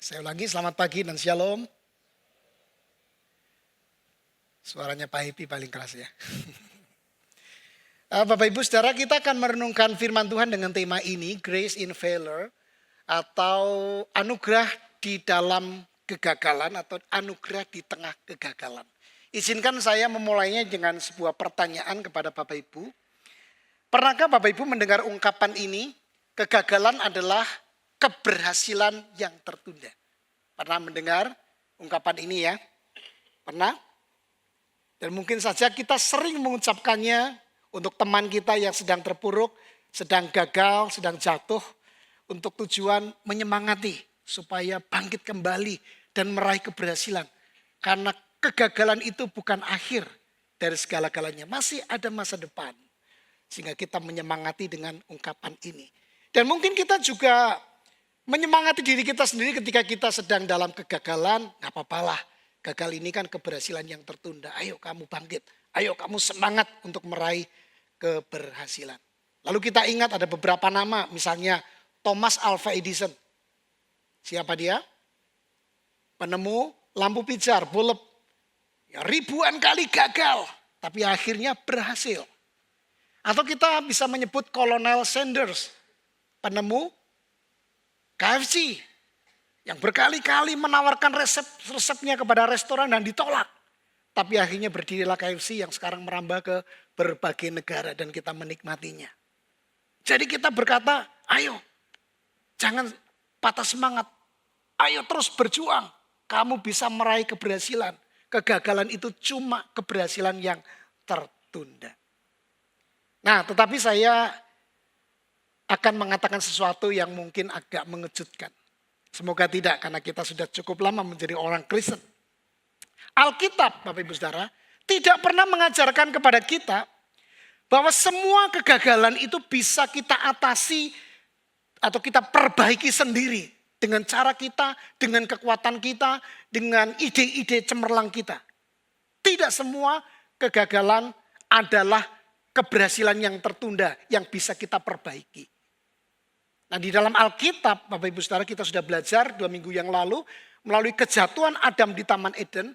Saya ulangi, selamat pagi dan shalom. Suaranya Pak Happy paling keras ya. Bapak Ibu Saudara, kita akan merenungkan firman Tuhan dengan tema ini, Grace in Failure, atau anugerah di dalam kegagalan atau anugerah di tengah kegagalan. Izinkan saya memulainya dengan sebuah pertanyaan kepada Bapak Ibu. Pernahkah Bapak Ibu mendengar ungkapan ini, kegagalan adalah keberhasilan yang tertunda? Pernah mendengar ungkapan ini ya? Pernah? Dan mungkin saja kita sering mengucapkannya untuk teman kita yang sedang terpuruk, sedang gagal, sedang jatuh, untuk tujuan menyemangati supaya bangkit kembali dan meraih keberhasilan. Karena kegagalan itu bukan akhir dari segala-galanya, masih ada masa depan. Sehingga kita menyemangati dengan ungkapan ini. Dan mungkin kita juga menyemangati diri kita sendiri ketika kita sedang dalam kegagalan, gak apa-apalah. Gagal ini kan keberhasilan yang tertunda. Ayo kamu bangkit, ayo kamu semangat untuk meraih keberhasilan. Lalu kita ingat ada beberapa nama, misalnya Thomas Alva Edison. Siapa dia? Penemu lampu pijar, bulb. Ya, ribuan kali gagal, tapi akhirnya berhasil. Atau kita bisa menyebut Kolonel Sanders, penemu KFC. Yang berkali-kali menawarkan resepnya kepada restoran dan ditolak. Tapi akhirnya berdirilah KFC yang sekarang merambah ke berbagai negara dan kita menikmatinya. Jadi kita berkata, ayo jangan patah semangat. Ayo terus berjuang. Kamu bisa meraih keberhasilan. Kegagalan itu cuma keberhasilan yang tertunda. Nah, tetapi saya akan mengatakan sesuatu yang mungkin agak mengejutkan. Semoga tidak, karena kita sudah cukup lama menjadi orang Kristen. Alkitab, Bapak Ibu Saudara, tidak pernah mengajarkan kepada kita bahwa semua kegagalan itu bisa kita atasi atau kita perbaiki sendiri dengan cara kita, dengan kekuatan kita, dengan ide-ide cemerlang kita. Tidak semua kegagalan adalah keberhasilan yang tertunda yang bisa kita perbaiki. Nah, di dalam Alkitab, Bapak Ibu Saudara, kita sudah belajar 2 minggu yang lalu melalui kejatuhan Adam di Taman Eden.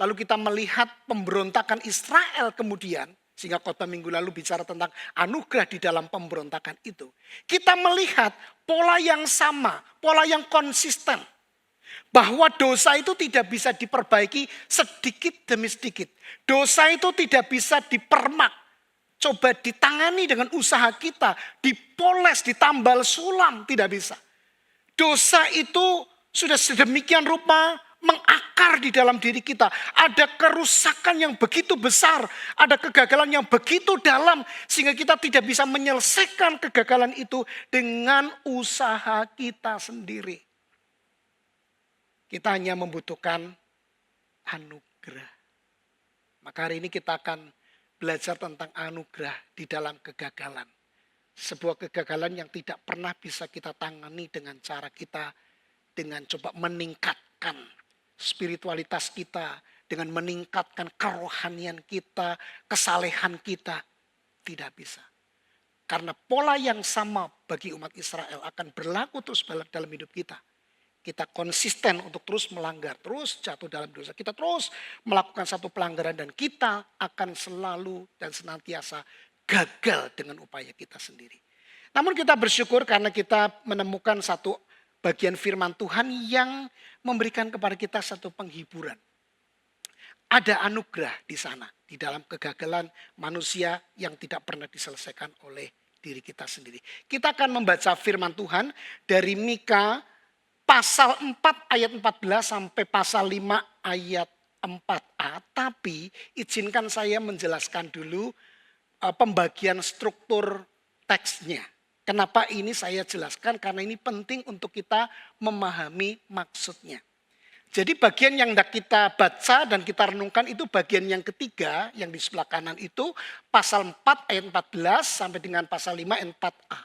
Lalu kita melihat pemberontakan Israel kemudian, sehingga khotbah minggu lalu bicara tentang anugerah di dalam pemberontakan itu. Kita melihat pola yang sama, pola yang konsisten. Bahwa dosa itu tidak bisa diperbaiki sedikit demi sedikit. Dosa itu tidak bisa dipermak. Coba ditangani dengan usaha kita, dipoles, ditambal sulam, tidak bisa. Dosa itu sudah sedemikian rupa mengakar di dalam diri kita. Ada kerusakan yang begitu besar, ada kegagalan yang begitu dalam, sehingga kita tidak bisa menyelesaikan kegagalan itu dengan usaha kita sendiri. Kita hanya membutuhkan anugerah. Maka hari ini kita akan belajar tentang anugerah di dalam kegagalan. Sebuah kegagalan yang tidak pernah bisa kita tangani dengan cara kita, dengan coba meningkatkan spiritualitas kita, dengan meningkatkan kerohanian kita, kesalehan kita. Tidak bisa. Karena pola yang sama bagi umat Israel akan berlaku terus dalam hidup kita. Kita konsisten untuk terus melanggar, terus jatuh dalam dosa. Kita terus melakukan satu pelanggaran dan kita akan selalu dan senantiasa gagal dengan upaya kita sendiri. Namun kita bersyukur karena kita menemukan satu bagian firman Tuhan yang memberikan kepada kita satu penghiburan. Ada anugerah di sana, di dalam kegagalan manusia yang tidak pernah diselesaikan oleh diri kita sendiri. Kita akan membaca firman Tuhan dari Mika pasal 4 ayat 14 sampai pasal 5 ayat 4a. Tapi izinkan saya menjelaskan dulu pembagian struktur teksnya. Kenapa ini saya jelaskan? Karena ini penting untuk kita memahami maksudnya. Jadi bagian yang hendak kita baca dan kita renungkan itu bagian yang ketiga yang di sebelah kanan itu pasal 4 ayat 14 sampai dengan pasal 5 ayat 4a.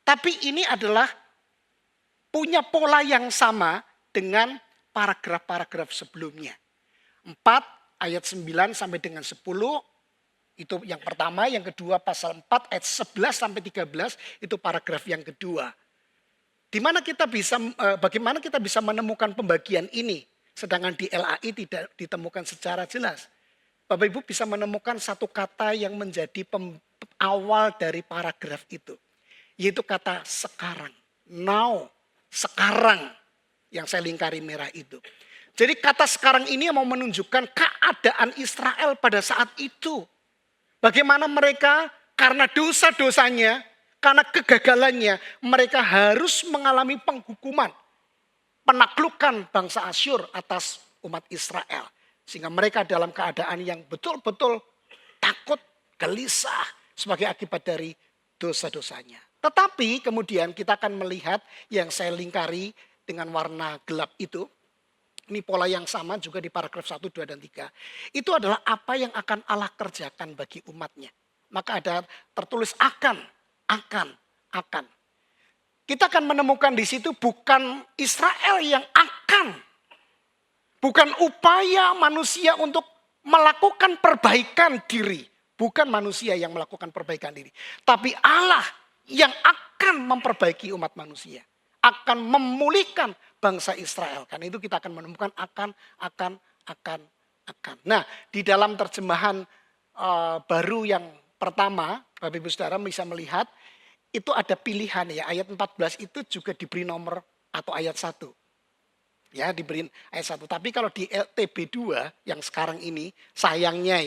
Tapi ini adalah punya pola yang sama dengan paragraf-paragraf sebelumnya. 4 ayat 9 sampai dengan 10 itu yang pertama, yang kedua pasal 4 ayat 11 sampai 13 itu paragraf yang kedua. Bagaimana kita bisa menemukan pembagian ini, sedangkan di LAI tidak ditemukan secara jelas. Bapak Ibu bisa menemukan satu kata yang menjadi awal dari paragraf itu, yaitu kata sekarang. Now, sekarang yang saya lingkari merah itu. Jadi kata sekarang ini mau menunjukkan keadaan Israel pada saat itu. Bagaimana mereka karena dosa-dosanya, karena kegagalannya, mereka harus mengalami penghukuman, penaklukan bangsa Asyur atas umat Israel. Sehingga mereka dalam keadaan yang betul-betul takut, gelisah sebagai akibat dari dosa-dosanya. Tetapi kemudian kita akan melihat yang saya lingkari dengan warna gelap itu. Ini pola yang sama juga di paragraf 1, 2, dan 3. Itu adalah apa yang akan Allah kerjakan bagi umatnya. Maka ada tertulis akan. Kita akan menemukan di situ bukan Israel yang akan. Bukan upaya manusia untuk melakukan perbaikan diri. Bukan manusia yang melakukan perbaikan diri. Tapi Allah yang akan memperbaiki umat manusia. Akan memulihkan bangsa Israel. Karena itu kita akan menemukan akan. Nah, di dalam terjemahan baru yang pertama, Bapak Ibu Saudara bisa melihat, itu ada pilihan ya. Ayat 14 itu juga diberi nomor atau ayat 1. Ya, diberi ayat 1. Tapi kalau di LTB2 yang sekarang ini, sayangnya,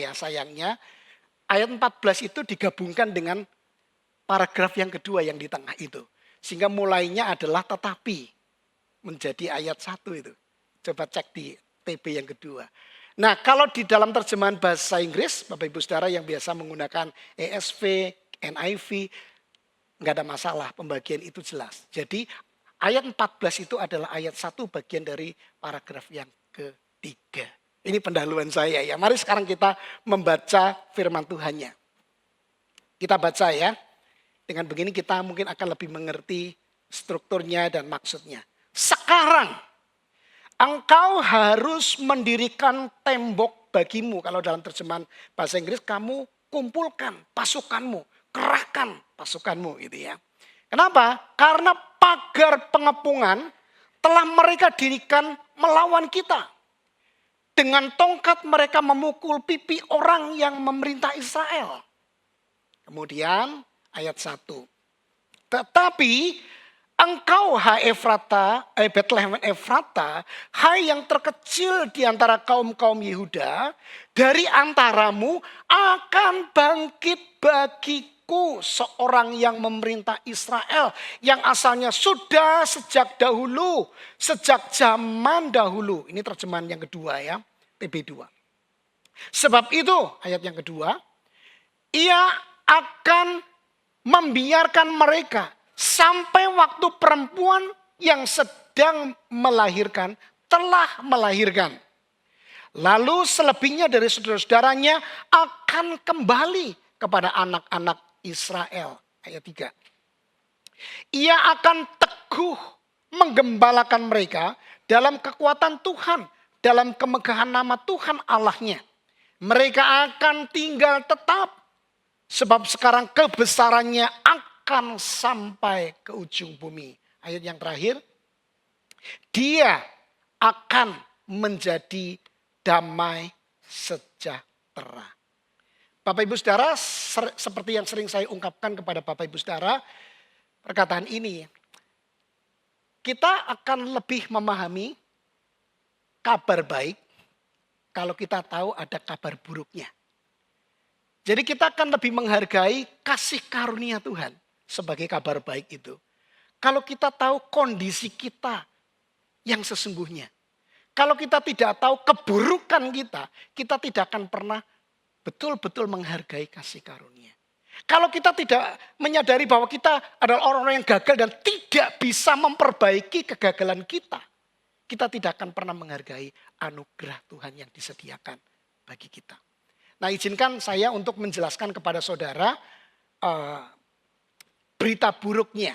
ayat 14 itu digabungkan dengan paragraf yang kedua yang di tengah itu. Sehingga mulainya adalah tetapi menjadi ayat 1 itu. Coba cek di TB yang kedua. Nah, kalau di dalam terjemahan bahasa Inggris, Bapak Ibu Saudara yang biasa menggunakan ESV, NIV, nggak ada masalah, pembagian itu jelas. Jadi ayat 14 itu adalah ayat 1 bagian dari paragraf yang ketiga. Ini pendahuluan saya ya. Mari sekarang kita membaca firman Tuhannya. Kita baca ya. Dengan begini kita mungkin akan lebih mengerti strukturnya dan maksudnya. Sekarang engkau harus mendirikan tembok bagimu. Kalau dalam terjemahan bahasa Inggris, kamu kumpulkan pasukanmu, kerahkan pasukanmu gitu ya. Kenapa? Karena pagar pengepungan telah mereka dirikan melawan kita. Dengan tongkat mereka memukul pipi orang yang memerintah Israel. Kemudian ayat 1. Tetapi engkau hai Bethlehem Efrata, hai yang terkecil di antara kaum-kaum Yehuda, dari antaramu akan bangkit bagiku seorang yang memerintah Israel, yang asalnya sudah sejak dahulu, sejak zaman dahulu. Ini terjemahan yang kedua ya, TB2. Sebab itu, ayat yang kedua, ia akan membiarkan mereka sampai waktu perempuan yang sedang melahirkan telah melahirkan. Lalu selebihnya dari saudara-saudaranya akan kembali kepada anak-anak Israel. Ayat 3. Ia akan teguh menggembalakan mereka dalam kekuatan Tuhan, dalam kemegahan nama Tuhan Allahnya. Mereka akan tinggal tetap. Sebab sekarang kebesarannya akan sampai ke ujung bumi. Ayat yang terakhir. Dia akan menjadi damai sejahtera. Bapak Ibu Saudara, seperti yang sering saya ungkapkan kepada Bapak Ibu Saudara, perkataan ini. Kita akan lebih memahami kabar baik kalau kita tahu ada kabar buruknya. Jadi kita akan lebih menghargai kasih karunia Tuhan sebagai kabar baik itu. Kalau kita tahu kondisi kita yang sesungguhnya. Kalau kita tidak tahu keburukan kita tidak akan pernah betul-betul menghargai kasih karunia. Kalau kita tidak menyadari bahwa kita adalah orang-orang yang gagal dan tidak bisa memperbaiki kegagalan kita tidak akan pernah menghargai anugerah Tuhan yang disediakan bagi kita. Nah, izinkan saya untuk menjelaskan kepada saudara berita buruknya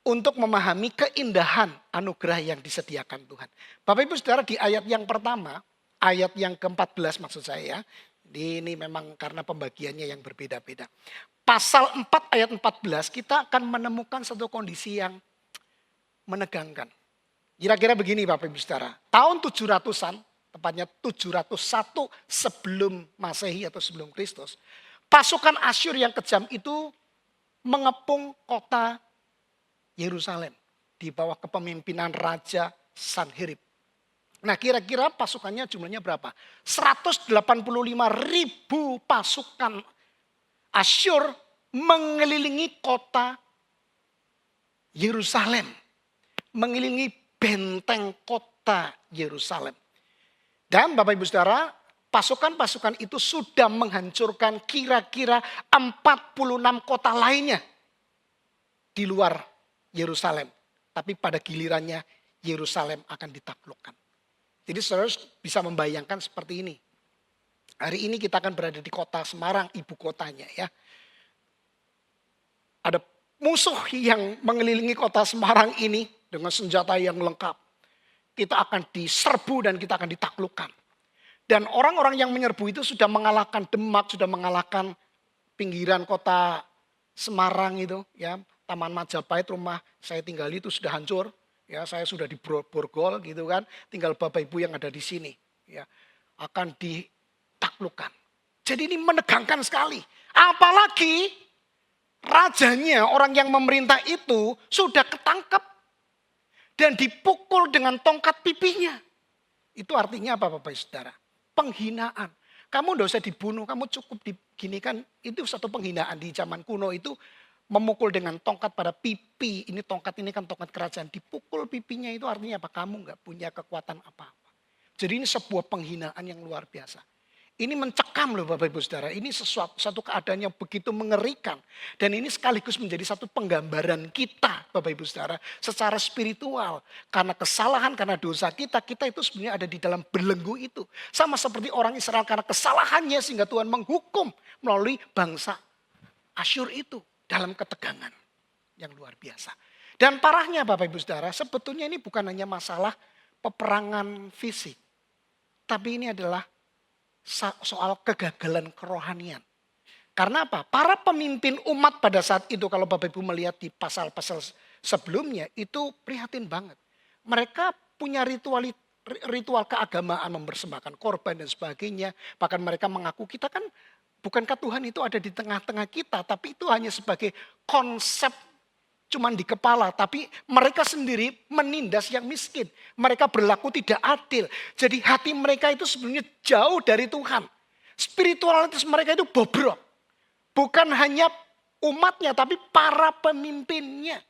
untuk memahami keindahan anugerah yang disediakan Tuhan. Bapak Ibu Saudara, di ayat yang pertama, ayat yang ke-14 maksud saya, ini memang karena pembagiannya yang berbeda-beda. Pasal 4 ayat 14 kita akan menemukan satu kondisi yang menegangkan. Kira-kira begini Bapak Ibu Saudara, tahun 700-an, tepatnya 701 sebelum Masehi atau sebelum Kristus, pasukan Asyur yang kejam itu mengepung kota Yerusalem di bawah kepemimpinan Raja Sanherib. Nah kira-kira pasukannya jumlahnya berapa? 185.000 pasukan Asyur mengelilingi kota Yerusalem. Mengelilingi benteng kota Yerusalem. Dan Bapak Ibu Saudara, pasukan-pasukan itu sudah menghancurkan kira-kira 46 kota lainnya di luar Yerusalem. Tapi pada gilirannya Yerusalem akan ditaklukkan. Jadi saudara bisa membayangkan seperti ini. Hari ini kita akan berada di kota Semarang, ibu kotanya ya. Ada musuh yang mengelilingi kota Semarang ini dengan senjata yang lengkap. Kita akan diserbu dan kita akan ditaklukkan. Dan orang-orang yang menyerbu itu sudah mengalahkan Demak, sudah mengalahkan pinggiran kota Semarang itu ya. Taman Majapahit rumah saya tinggal itu sudah hancur. Ya, saya sudah di Borgol gitu kan, tinggal Bapak Ibu yang ada di sini. Ya, akan ditaklukkan. Jadi ini menegangkan sekali. Apalagi rajanya, orang yang memerintah itu sudah ketangkep dan dipukul dengan tongkat pipinya. Itu artinya apa Bapak Saudara? Penghinaan. Kamu tidak usah dibunuh, kamu cukup diginikan. Itu satu penghinaan di zaman kuno itu. Memukul dengan tongkat pada pipi. Ini tongkat ini kan tongkat kerajaan. Dipukul pipinya itu artinya apa? Kamu nggak punya kekuatan apa-apa. Jadi ini sebuah penghinaan yang luar biasa. Ini mencekam loh Bapak Ibu Saudara. Ini satu keadaan yang begitu mengerikan. Dan ini sekaligus menjadi satu penggambaran kita Bapak Ibu Saudara. Secara spiritual. Karena kesalahan, karena dosa kita. Kita itu sebenarnya ada di dalam belenggu itu. Sama seperti orang Israel karena kesalahannya sehingga Tuhan menghukum melalui bangsa Asyur itu. Dalam ketegangan yang luar biasa. Dan parahnya Bapak Ibu Saudara, sebetulnya ini bukan hanya masalah peperangan fisik. Tapi ini adalah soal kegagalan kerohanian. Karena apa? Para pemimpin umat pada saat itu, kalau Bapak Ibu melihat di pasal-pasal sebelumnya, itu prihatin banget. Mereka punya ritual keagamaan, mempersembahkan korban dan sebagainya. Bahkan mereka mengaku kita kan, bukankah Tuhan itu ada di tengah-tengah kita, tapi itu hanya sebagai konsep cuman di kepala. Tapi mereka sendiri menindas yang miskin. Mereka berlaku tidak adil. Jadi hati mereka itu sebenarnya jauh dari Tuhan. Spiritualitas mereka itu bobrok. Bukan hanya umatnya, tapi para pemimpinnya.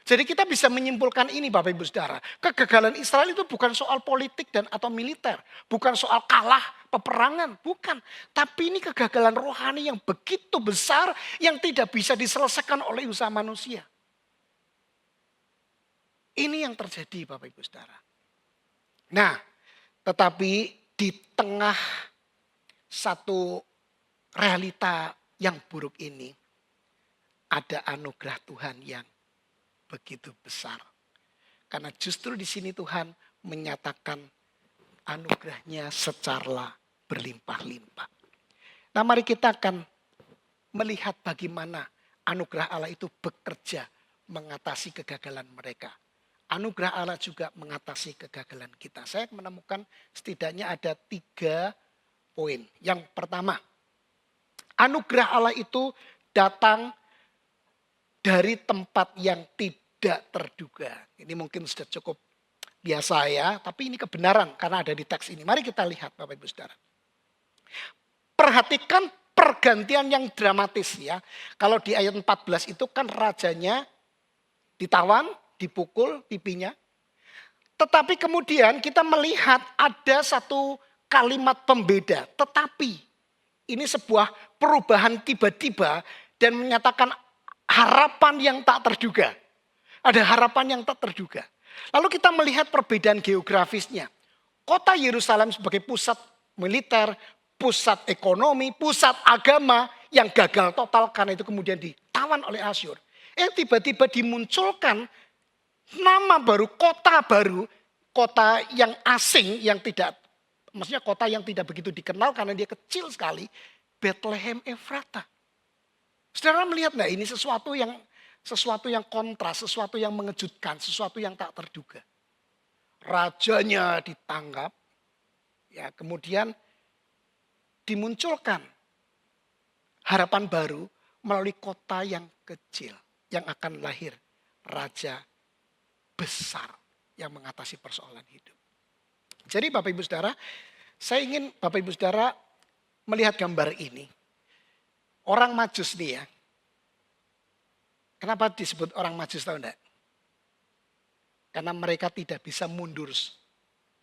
Jadi kita bisa menyimpulkan ini Bapak Ibu Saudara. Kegagalan Israel itu bukan soal politik dan atau militer. Bukan soal kalah peperangan. Bukan. Tapi ini kegagalan rohani yang begitu besar yang tidak bisa diselesaikan oleh usaha manusia. Ini yang terjadi Bapak Ibu Saudara. Nah, tetapi di tengah satu realita yang buruk ini. Ada anugerah Tuhan yang begitu besar. Karena justru di sini Tuhan menyatakan anugerahnya secara berlimpah-limpah. Nah mari kita akan melihat bagaimana anugerah Allah itu bekerja mengatasi kegagalan mereka. Anugerah Allah juga mengatasi kegagalan kita. Saya menemukan setidaknya ada 3 poin. Yang pertama, anugerah Allah itu datang dari tempat yang tidak terduga. Ini mungkin sudah cukup biasa ya, tapi ini kebenaran karena ada di teks ini. Mari kita lihat Bapak Ibu Saudara. Perhatikan pergantian yang dramatis ya. Kalau di ayat 14 itu kan rajanya ditawan, dipukul pipinya. Tetapi kemudian kita melihat ada satu kalimat pembeda. Tetapi ini sebuah perubahan tiba-tiba dan menyatakan harapan yang tak terduga. Ada harapan yang tak terduga. Lalu kita melihat perbedaan geografisnya. Kota Yerusalem sebagai pusat militer, pusat ekonomi, pusat agama yang gagal total karena itu kemudian ditawan oleh Asyur. Tiba-tiba dimunculkan nama baru, kota yang asing yang tidak, maksudnya kota yang tidak begitu dikenal karena dia kecil sekali, Bethlehem Efrata. Saudara melihat nggak ini sesuatu yang Sesuatu yang kontras, sesuatu yang mengejutkan, sesuatu yang tak terduga. Rajanya ditangkap, ya kemudian dimunculkan harapan baru melalui kota yang kecil yang akan lahir raja besar yang mengatasi persoalan hidup. Jadi Bapak Ibu Saudara, saya ingin Bapak Ibu Saudara melihat gambar ini. Orang Majus nih ya. Kenapa disebut orang Majus tahu enggak? Karena mereka tidak bisa mundur.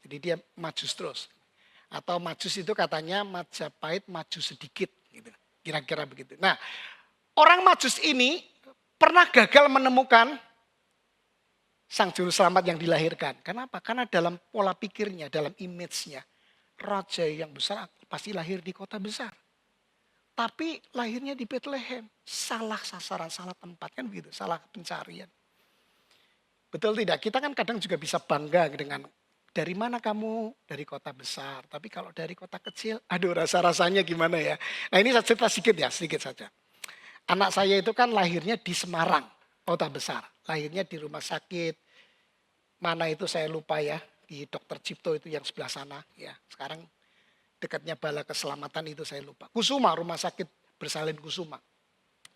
Jadi dia Majus terus. Atau Majus itu katanya Majapahit maju sedikit. Gitu. Kira-kira begitu. Nah, orang Majus ini pernah gagal menemukan sang juru selamat yang dilahirkan. Kenapa? Karena dalam pola pikirnya, dalam image-nya, raja yang besar pasti lahir di kota besar. Tapi lahirnya di Bethlehem. Salah sasaran, salah tempat kan begitu, salah pencarian. Betul tidak? Kita kan kadang juga bisa bangga dengan dari mana kamu? Dari kota besar. Tapi kalau dari kota kecil, aduh rasa-rasanya gimana ya. Nah ini saya cerita sedikit ya, sedikit saja. Anak saya itu kan lahirnya di Semarang, kota besar. Lahirnya di rumah sakit, mana itu saya lupa ya. Di Dokter Cipto itu yang sebelah sana. Ya, sekarang dekatnya Bala Keselamatan itu saya lupa. Kusuma, rumah sakit bersalin Kusuma.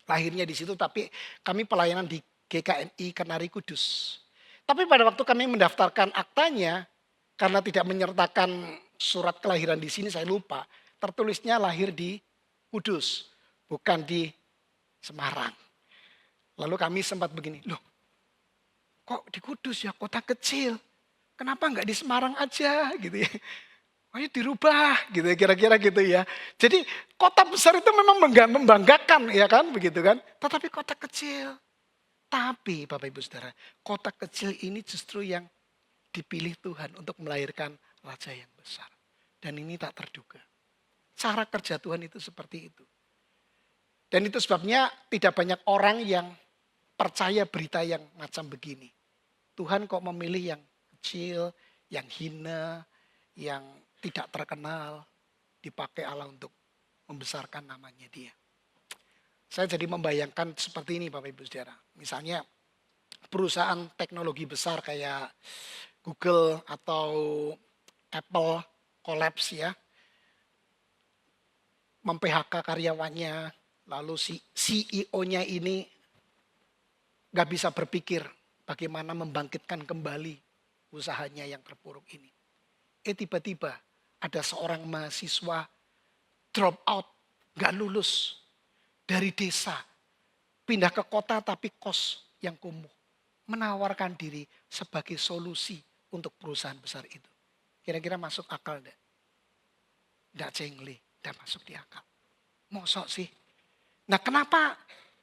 Lahirnya di situ tapi kami pelayanan di GKMI Kenari Kudus. Tapi pada waktu kami mendaftarkan aktanya, karena tidak menyertakan surat kelahiran di sini saya lupa. Tertulisnya lahir di Kudus, bukan di Semarang. Lalu kami sempat begini, loh kok di Kudus ya kota kecil. Kenapa enggak di Semarang aja gitu ya. Ayo dirubah gitu ya kira-kira gitu ya. Jadi kota besar itu memang membanggakan ya kan begitu kan. Tetapi kota kecil. Tapi Bapak Ibu Saudara, kota kecil ini justru yang dipilih Tuhan untuk melahirkan raja yang besar. Dan ini tak terduga. Cara kerja Tuhan itu seperti itu. Dan itu sebabnya tidak banyak orang yang percaya berita yang macam begini. Tuhan kok memilih yang kecil, yang hina, yang tidak terkenal, dipakai Allah untuk membesarkan namanya dia. Saya jadi membayangkan seperti ini Bapak Ibu Saudara. Misalnya perusahaan teknologi besar kayak Google atau Apple kolaps ya. Mem-PHK karyawannya, lalu si CEO-nya ini gak bisa berpikir bagaimana membangkitkan kembali usahanya yang terpuruk ini. Tiba-tiba ada seorang mahasiswa drop out, gak lulus dari desa, pindah ke kota tapi kos yang kumuh. Menawarkan diri sebagai solusi untuk perusahaan besar itu. Kira-kira masuk akal enggak? Enggak cengli, enggak masuk di akal. Mosok sih? Nah kenapa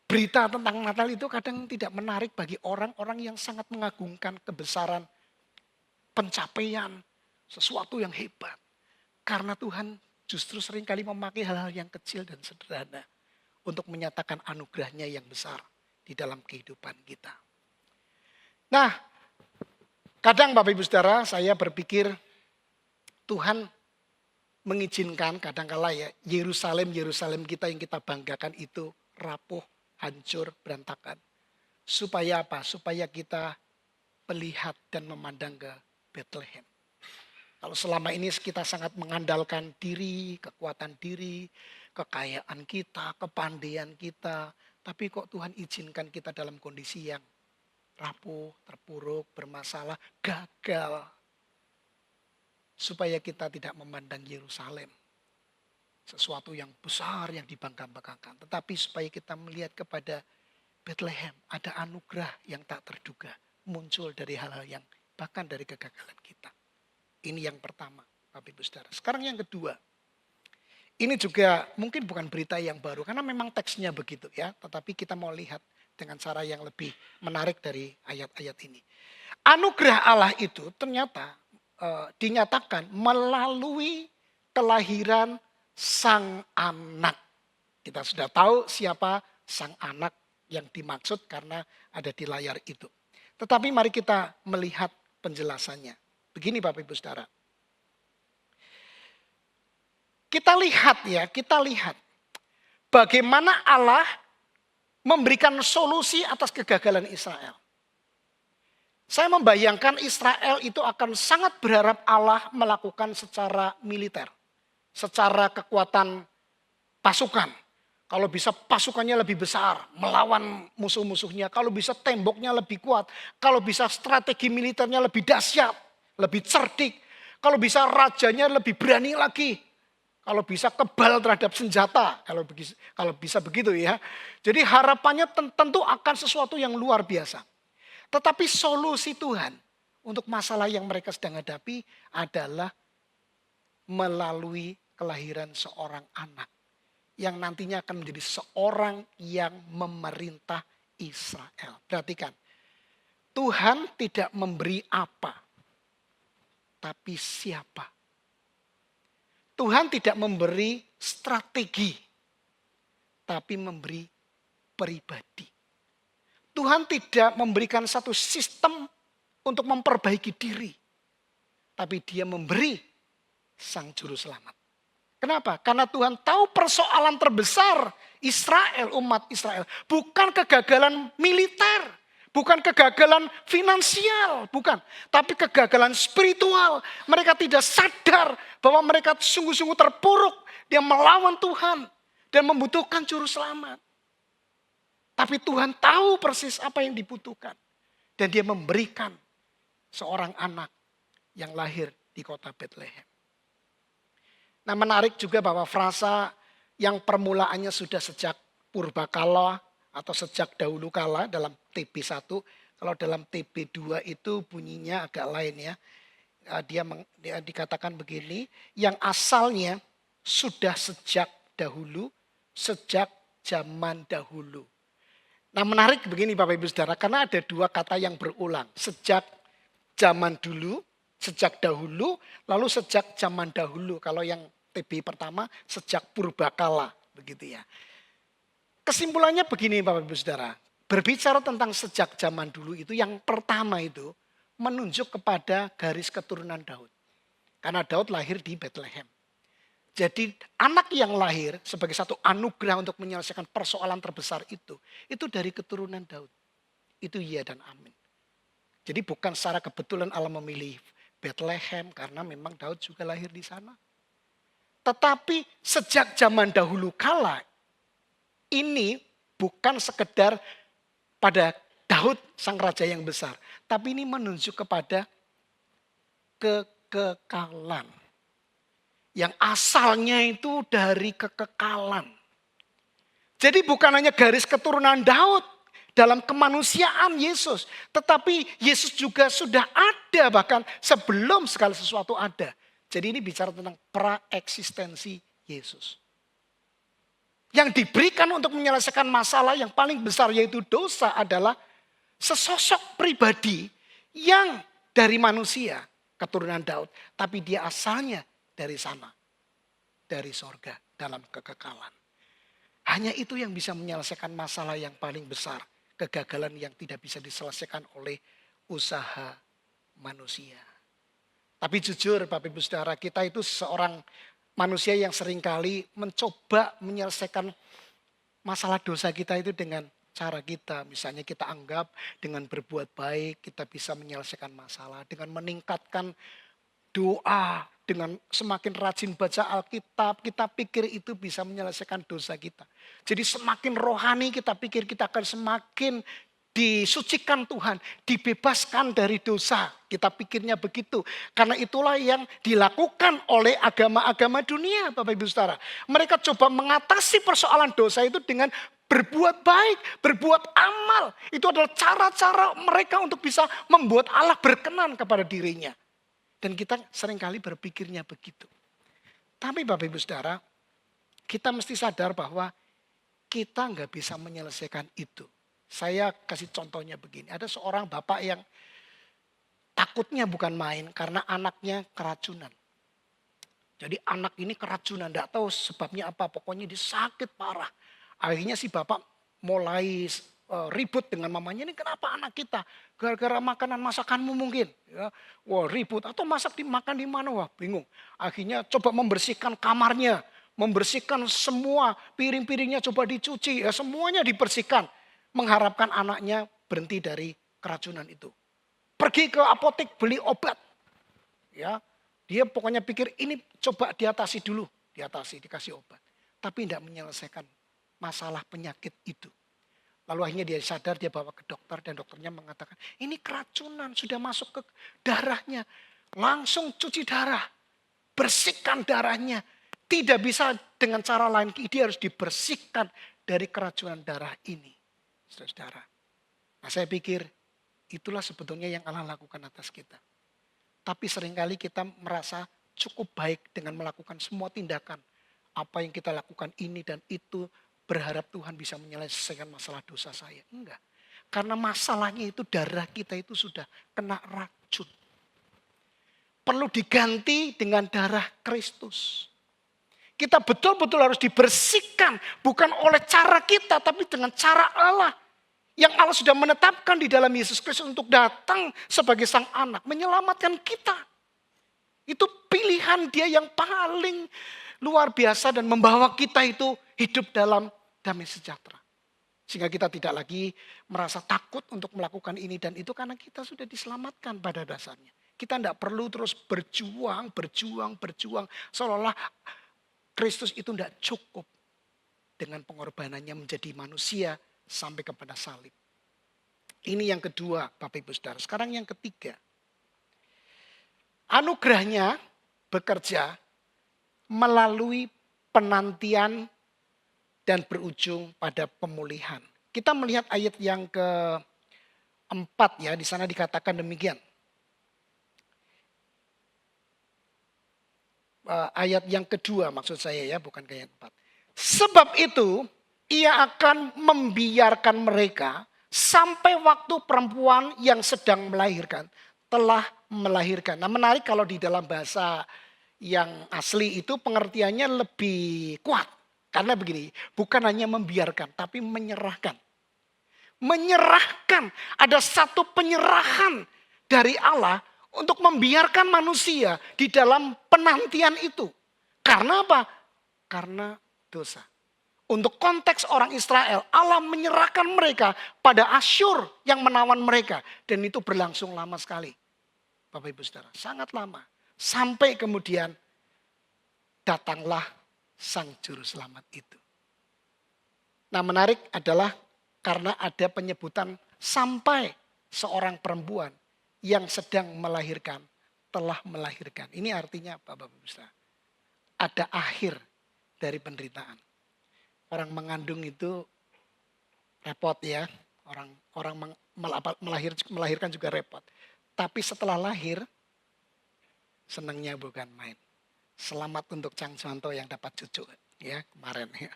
berita tentang Natal itu kadang tidak menarik bagi orang-orang yang sangat mengagungkan kebesaran pencapaian, sesuatu yang hebat. Karena Tuhan justru seringkali memakai hal-hal yang kecil dan sederhana untuk menyatakan anugerahnya yang besar di dalam kehidupan kita. Nah, kadang Bapak Ibu Saudara saya berpikir Tuhan mengizinkan kadangkala ya Yerusalem kita yang kita banggakan itu rapuh, hancur, berantakan. Supaya apa? Supaya kita melihat dan memandang ke Bethlehem. Kalau selama ini kita sangat mengandalkan diri, kekuatan diri, kekayaan kita, kepandaian kita. Tapi kok Tuhan izinkan kita dalam kondisi yang rapuh, terpuruk, bermasalah, gagal. Supaya kita tidak memandang Yerusalem. Sesuatu yang besar yang dibangga-banggakan. Tetapi supaya kita melihat kepada Bethlehem. Ada anugerah yang tak terduga. Muncul dari hal-hal yang bahkan dari kegagalan kita. Ini yang pertama, Bapak Ibu Saudara. Sekarang yang kedua. Ini juga mungkin bukan berita yang baru. Karena memang teksnya begitu ya. Tetapi kita mau lihat dengan cara yang lebih menarik dari ayat-ayat ini. Anugerah Allah itu ternyata dinyatakan melalui kelahiran sang anak. Kita sudah tahu siapa sang anak yang dimaksud karena ada di layar itu. Tetapi mari kita melihat penjelasannya. Begini Bapak Ibu Saudara. Kita lihat bagaimana Allah memberikan solusi atas kegagalan Israel. Saya membayangkan Israel itu akan sangat berharap Allah melakukan secara militer. Secara kekuatan pasukan. Kalau bisa pasukannya lebih besar, melawan musuh-musuhnya. Kalau bisa temboknya lebih kuat. Kalau bisa strategi militernya lebih dahsyat, lebih cerdik. Kalau bisa rajanya lebih berani lagi. Kalau bisa kebal terhadap senjata. Kalau bisa begitu ya. Jadi harapannya tentu akan sesuatu yang luar biasa. Tetapi solusi Tuhan untuk masalah yang mereka sedang hadapi adalah melalui kelahiran seorang anak. Yang nantinya akan menjadi seorang yang memerintah Israel. Perhatikan, Tuhan tidak memberi apa, tapi siapa. Tuhan tidak memberi strategi, tapi memberi pribadi. Tuhan tidak memberikan satu sistem untuk memperbaiki diri. Tapi dia memberi sang juru selamat. Kenapa? Karena Tuhan tahu persoalan terbesar Israel, umat Israel. Bukan kegagalan militer. Bukan kegagalan finansial. Bukan. Tapi kegagalan spiritual. Mereka tidak sadar bahwa mereka sungguh-sungguh terpuruk. Dia melawan Tuhan. Dan membutuhkan juru selamat. Tapi Tuhan tahu persis apa yang dibutuhkan. Dan dia memberikan seorang anak yang lahir di kota Bethlehem. Nah, menarik juga bahwa frasa yang permulaannya sudah sejak purbakala atau sejak dahulu kala dalam TB1. Kalau dalam TB2 itu bunyinya agak lain ya. Dia dikatakan begini, yang asalnya sudah sejak dahulu, sejak zaman dahulu. Nah, menarik begini Bapak Ibu Saudara, karena ada dua kata yang berulang. Sejak zaman dulu, sejak dahulu, lalu sejak zaman dahulu. Kalau yang TB pertama, sejak purbakala. Begitu ya. Kesimpulannya begini Bapak Ibu Saudara. Berbicara tentang sejak zaman dulu itu, yang pertama itu menunjuk kepada garis keturunan Daud. Karena Daud lahir di Bethlehem. Jadi anak yang lahir sebagai satu anugerah untuk menyelesaikan persoalan terbesar itu dari keturunan Daud. Itu iya dan amin. Jadi bukan secara kebetulan Allah memilih Bethlehem karena memang Daud juga lahir di sana. Tetapi sejak zaman dahulu kala ini bukan sekedar pada Daud sang raja yang besar. Tapi ini menunjuk kepada kekekalan. Yang asalnya itu dari kekekalan. Jadi bukan hanya garis keturunan Daud dalam kemanusiaan Yesus. Tetapi Yesus juga sudah ada bahkan sebelum segala sesuatu ada. Jadi ini bicara tentang praeksistensi Yesus. Yang diberikan untuk menyelesaikan masalah yang paling besar yaitu dosa adalah sesosok pribadi yang dari manusia keturunan Daud. Tapi dia asalnya dari sana, dari sorga, dalam kekekalan. Hanya itu yang bisa menyelesaikan masalah yang paling besar. Kegagalan yang tidak bisa diselesaikan oleh usaha manusia. Tapi jujur Bapak Ibu Saudara, kita itu seorang manusia yang seringkali mencoba menyelesaikan masalah dosa kita itu dengan cara kita. Misalnya kita anggap dengan berbuat baik kita bisa menyelesaikan masalah. Dengan meningkatkan doa, dengan semakin rajin baca Alkitab, kita pikir itu bisa menyelesaikan dosa kita. Jadi semakin rohani kita pikir kita akan semakin disucikan Tuhan, dibebaskan dari dosa. Kita pikirnya begitu. Karena itulah yang dilakukan oleh agama-agama dunia, Bapak Ibu Saudara. Mereka coba mengatasi persoalan dosa itu dengan berbuat baik, berbuat amal. Itu adalah cara-cara mereka untuk bisa membuat Allah berkenan kepada dirinya. Dan kita seringkali berpikirnya begitu. Tapi Bapak Ibu Saudara, kita mesti sadar bahwa kita nggak bisa menyelesaikan itu. Saya kasih contohnya begini. Ada seorang bapak yang takutnya bukan main karena anaknya keracunan. Jadi anak ini keracunan, nggak tahu sebabnya apa. Pokoknya dia sakit parah. Akhirnya si bapak mulai ribut dengan mamanya, ini kenapa anak kita? Gara-gara makanan masakanmu mungkin. Ya. Wah ribut, atau makan di mana? Wah bingung. Akhirnya coba membersihkan kamarnya. membersihkan semua piring-piringnya coba dicuci, ya semuanya dibersihkan. Mengharapkan anaknya berhenti dari keracunan itu. Pergi ke apotek beli obat. Ya, dia pokoknya pikir ini coba diatasi dulu, dikasih obat. Tapi tidak menyelesaikan masalah penyakit itu. Lalu akhirnya dia sadar, dia bawa ke dokter dan dokternya mengatakan, ini keracunan sudah masuk ke darahnya. Langsung cuci darah, bersihkan darahnya. Tidak bisa dengan cara lain, dia harus dibersihkan dari keracunan darah ini. Saudara. Nah saya pikir itulah sebetulnya yang Allah lakukan atas kita. Tapi seringkali kita merasa cukup baik dengan melakukan semua tindakan. Apa yang kita lakukan ini dan itu, berharap Tuhan bisa menyelesaikan masalah dosa saya. Enggak. Karena masalahnya itu darah kita itu sudah kena racun. Perlu diganti dengan darah Kristus. Kita betul-betul harus dibersihkan. Bukan oleh cara kita, tapi dengan cara Allah. Yang Allah sudah menetapkan di dalam Yesus Kristus untuk datang sebagai sang anak. Menyelamatkan kita. Itu pilihan dia yang paling luar biasa dan membawa kita itu hidup dalam damai sejahtera. Sehingga kita tidak lagi merasa takut untuk melakukan ini dan itu karena kita sudah diselamatkan pada dasarnya. Kita tidak perlu terus berjuang. Seolah-olah Kristus itu tidak cukup dengan pengorbanannya menjadi manusia sampai kepada salib. Ini yang kedua, Bapak Ibu Saudara. Sekarang yang ketiga. Anugerahnya bekerja melalui penantian dan berujung pada pemulihan. Kita melihat ayat yang keempat ya, di sana dikatakan demikian. Ayat yang kedua maksud saya ya, bukan ke ayat 4. Sebab itu ia akan membiarkan mereka sampai waktu perempuan yang sedang melahirkan telah melahirkan. Nah menarik kalau di dalam bahasa yang asli itu pengertiannya lebih kuat. Karena begini, bukan hanya membiarkan tapi menyerahkan. Menyerahkan, ada satu penyerahan dari Allah untuk membiarkan manusia di dalam penantian itu. Karena apa? Karena dosa. Untuk konteks orang Israel, Allah menyerahkan mereka pada Asyur yang menawan mereka. Dan itu berlangsung lama sekali. Bapak Ibu Saudara, sangat lama. Sampai kemudian datanglah Sang Juru Selamat itu. Nah menarik adalah karena ada penyebutan sampai seorang perempuan yang sedang melahirkan, telah melahirkan. Ini artinya apa Bapak Ibu Saudara? Ada akhir dari penderitaan. Orang mengandung itu repot ya. Orang melahirkan juga repot. Tapi setelah lahir, senangnya bukan main. Selamat untuk Cang Suwanto yang dapat cucu ya kemarin ya.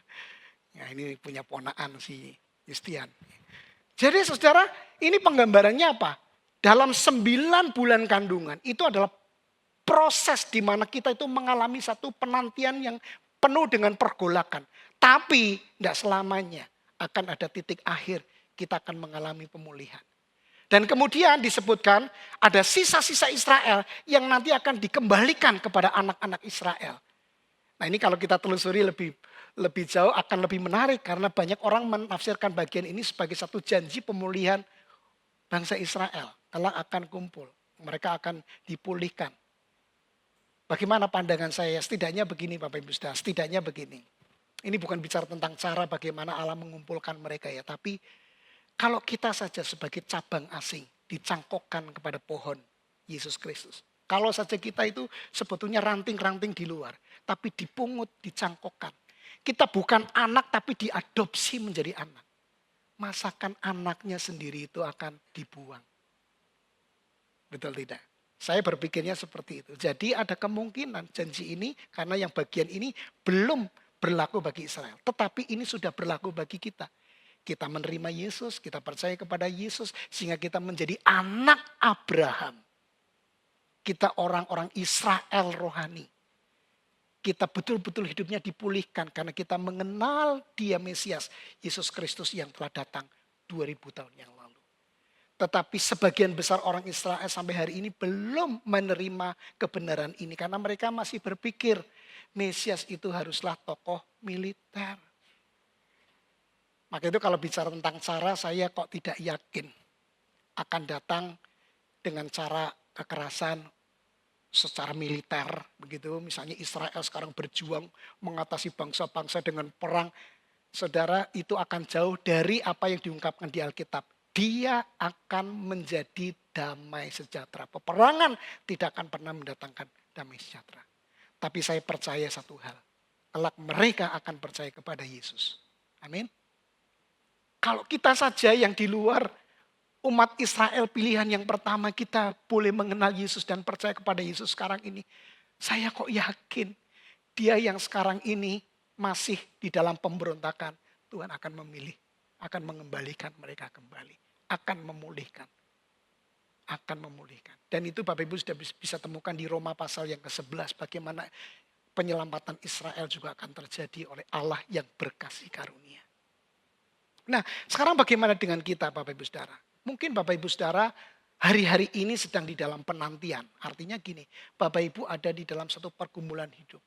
Ya ini punya ponakan si Yustian. Jadi saudara, ini penggambarannya apa? Dalam 9 bulan kandungan itu adalah proses di mana kita itu mengalami satu penantian yang penuh dengan pergolakan. Tapi tidak selamanya akan ada titik akhir kita akan mengalami pemulihan. Dan kemudian disebutkan ada sisa-sisa Israel yang nanti akan dikembalikan kepada anak-anak Israel. Nah ini kalau kita telusuri lebih jauh akan lebih menarik karena banyak orang menafsirkan bagian ini sebagai satu janji pemulihan bangsa Israel. Kelak akan kumpul, mereka akan dipulihkan. Bagaimana pandangan saya? Setidaknya begini Bapak Ibu Saudara, setidaknya begini. Ini bukan bicara tentang cara bagaimana Allah mengumpulkan mereka ya. Tapi kalau kita saja sebagai cabang asing dicangkokkan kepada pohon Yesus Kristus. Kalau saja kita itu sebetulnya ranting-ranting di luar. Tapi dipungut, dicangkokkan. Kita bukan anak tapi diadopsi menjadi anak. Masakan anaknya sendiri itu akan dibuang. Betul tidak? Saya berpikirnya seperti itu. Jadi ada kemungkinan janji ini karena yang bagian ini belum berlaku bagi Israel. Tetapi ini sudah berlaku bagi kita. Kita menerima Yesus, kita percaya kepada Yesus sehingga kita menjadi anak Abraham. Kita orang-orang Israel rohani. Kita betul-betul hidupnya dipulihkan karena kita mengenal Dia Mesias, Yesus Kristus yang telah datang 2000 tahun yang lalu. Tetapi sebagian besar orang Israel sampai hari ini belum menerima kebenaran ini. Karena mereka masih berpikir Mesias itu haruslah tokoh militer. Maka itu kalau bicara tentang cara, saya kok tidak yakin akan datang dengan cara kekerasan secara militer. Begitu, misalnya Israel sekarang berjuang mengatasi bangsa-bangsa dengan perang. Saudara, itu akan jauh dari apa yang diungkapkan di Alkitab. Dia akan menjadi damai sejahtera. Peperangan tidak akan pernah mendatangkan damai sejahtera. Tapi saya percaya satu hal. Kelak mereka akan percaya kepada Yesus. Amin. Kalau kita saja yang di luar umat Israel pilihan yang pertama kita boleh mengenal Yesus dan percaya kepada Yesus sekarang ini. Saya kok yakin dia yang sekarang ini masih di dalam pemberontakan. Tuhan akan memilih, akan mengembalikan mereka kembali. Akan memulihkan. Akan memulihkan. Dan itu Bapak Ibu sudah bisa temukan di Roma pasal yang ke-11. Bagaimana penyelamatan Israel juga akan terjadi oleh Allah yang berkasih karunia. Nah, sekarang bagaimana dengan kita Bapak Ibu Saudara? Mungkin Bapak Ibu Saudara hari-hari ini sedang di dalam penantian. Artinya gini, Bapak Ibu ada di dalam satu pergumulan hidup.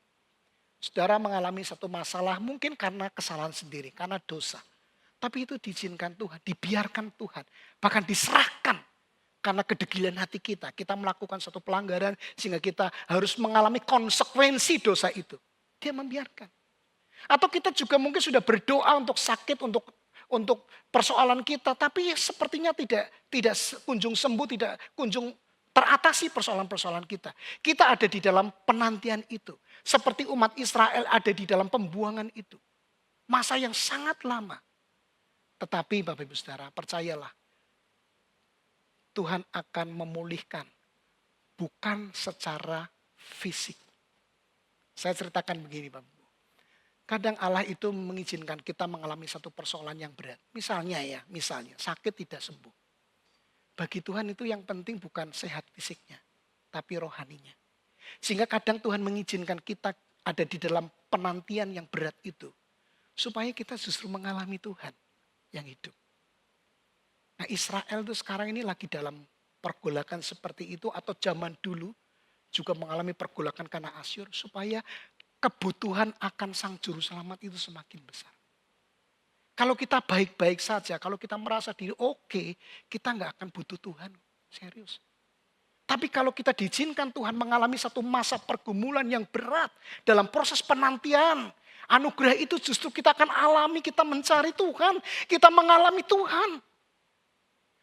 Saudara mengalami satu masalah mungkin karena kesalahan sendiri, karena dosa. Tapi itu diizinkan Tuhan, dibiarkan Tuhan. Bahkan diserahkan karena kedegilan hati kita. Kita melakukan satu pelanggaran sehingga kita harus mengalami konsekuensi dosa itu. Dia membiarkan. Atau kita juga mungkin sudah berdoa untuk sakit, untuk persoalan kita, tapi sepertinya tidak kunjung sembuh, tidak kunjung teratasi persoalan-persoalan kita. Kita ada di dalam penantian itu. Seperti umat Israel ada di dalam pembuangan itu. Masa yang sangat lama. Tetapi Bapak Ibu Saudara, percayalah. Tuhan akan memulihkan. Bukan secara fisik. Saya ceritakan begini Bapak Ibu. Kadang Allah itu mengizinkan kita mengalami satu persoalan yang berat. Misalnya sakit tidak sembuh. Bagi Tuhan itu yang penting bukan sehat fisiknya, tapi rohaninya. Sehingga kadang Tuhan mengizinkan kita ada di dalam penantian yang berat itu. Supaya kita justru mengalami Tuhan yang hidup. Nah Israel itu sekarang ini lagi dalam pergolakan seperti itu atau zaman dulu juga mengalami pergolakan karena Asyur supaya kebutuhan akan sang juru selamat itu semakin besar. Kalau kita baik-baik saja, kalau kita merasa diri oke, kita nggak akan butuh Tuhan. Serius. Tapi kalau kita diizinkan Tuhan mengalami satu masa pergumulan yang berat dalam proses penantian, anugerah itu justru kita akan alami, kita mencari Tuhan, kita mengalami Tuhan.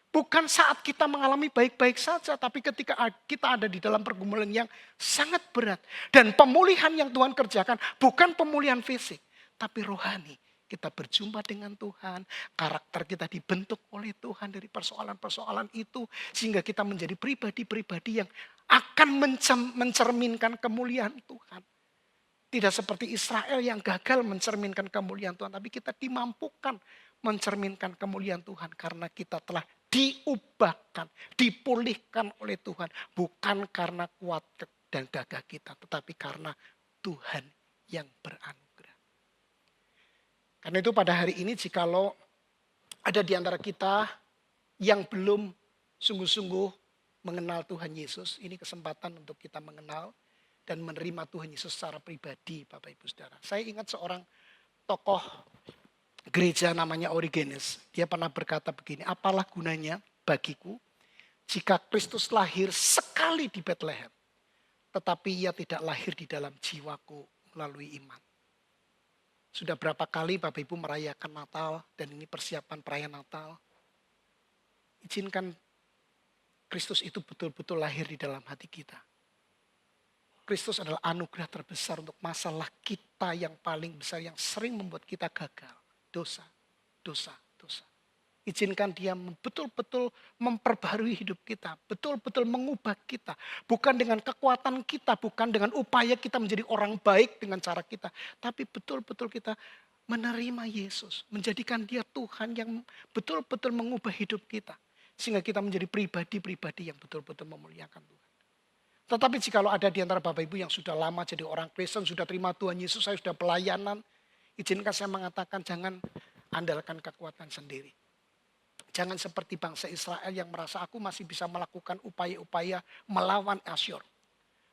Bukan saat kita mengalami baik-baik saja, tapi ketika kita ada di dalam pergumulan yang sangat berat. Dan pemulihan yang Tuhan kerjakan bukan pemulihan fisik, tapi rohani. Kita berjumpa dengan Tuhan, karakter kita dibentuk oleh Tuhan dari persoalan-persoalan itu. Sehingga kita menjadi pribadi-pribadi yang akan mencerminkan kemuliaan Tuhan. Tidak seperti Israel yang gagal mencerminkan kemuliaan Tuhan, tapi kita dimampukan mencerminkan kemuliaan Tuhan karena kita telah diubahkan, dipulihkan oleh Tuhan. Bukan karena kuat dan gagah kita, tetapi karena Tuhan yang beranugerah. Karena itu pada hari ini jikalau ada di antara kita yang belum sungguh-sungguh mengenal Tuhan Yesus, ini kesempatan untuk kita mengenal dan menerima Tuhan Yesus secara pribadi Bapak Ibu Saudara. Saya ingat seorang tokoh gereja namanya Origenes. Dia pernah berkata begini, apalah gunanya bagiku jika Kristus lahir sekali di Bethlehem, tetapi ia tidak lahir di dalam jiwaku melalui iman. Sudah berapa kali Bapak Ibu merayakan Natal dan ini persiapan perayaan Natal. Izinkan Kristus itu betul-betul lahir di dalam hati kita. Kristus adalah anugerah terbesar untuk masalah kita yang paling besar yang sering membuat kita gagal. Dosa. Izinkan dia betul-betul memperbarui hidup kita. Betul-betul mengubah kita. Bukan dengan kekuatan kita, bukan dengan upaya kita menjadi orang baik dengan cara kita. Tapi betul-betul kita menerima Yesus. Menjadikan dia Tuhan yang betul-betul mengubah hidup kita. Sehingga kita menjadi pribadi-pribadi yang betul-betul memuliakan Tuhan. Tetapi jikalau ada di antara Bapak Ibu yang sudah lama jadi orang Kristen, sudah terima Tuhan Yesus, saya sudah pelayanan. Izinkan saya mengatakan jangan andalkan kekuatan sendiri. Jangan seperti bangsa Israel yang merasa aku masih bisa melakukan upaya-upaya melawan Asyur.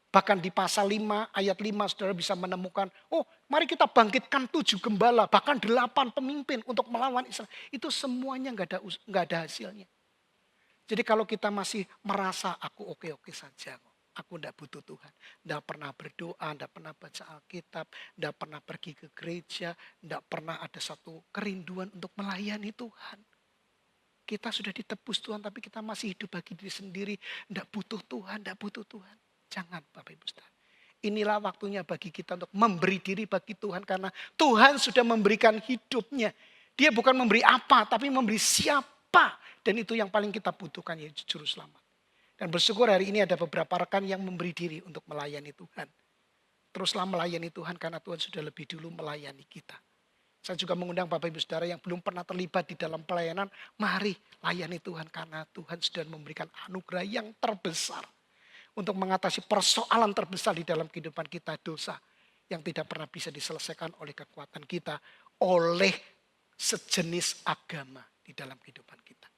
Bahkan di pasal 5 ayat 5 saudara bisa menemukan, oh mari kita bangkitkan 7 gembala, bahkan 8 pemimpin untuk melawan Israel. Itu semuanya nggak ada hasilnya. Jadi kalau kita masih merasa aku oke-oke saja, aku tidak butuh Tuhan. Tidak pernah berdoa, tidak pernah baca Alkitab, tidak pernah pergi ke gereja, tidak pernah ada satu kerinduan untuk melayani Tuhan. Kita sudah ditebus Tuhan, tapi kita masih hidup bagi diri sendiri. Tidak butuh Tuhan, tidak butuh Tuhan. Jangan Bapak Ibu Saudara. Inilah waktunya bagi kita untuk memberi diri bagi Tuhan. Karena Tuhan sudah memberikan hidupnya. Dia bukan memberi apa, tapi memberi siapa. Dan itu yang paling kita butuhkan, yaitu juru selamat. Dan bersyukur hari ini ada beberapa rekan yang memberi diri untuk melayani Tuhan. Teruslah melayani Tuhan karena Tuhan sudah lebih dulu melayani kita. Saya juga mengundang Bapak Ibu Saudara yang belum pernah terlibat di dalam pelayanan. Mari layani Tuhan karena Tuhan sudah memberikan anugerah yang terbesar. Untuk mengatasi persoalan terbesar di dalam kehidupan kita, dosa yang tidak pernah bisa diselesaikan oleh kekuatan kita, oleh sejenis agama di dalam kehidupan kita.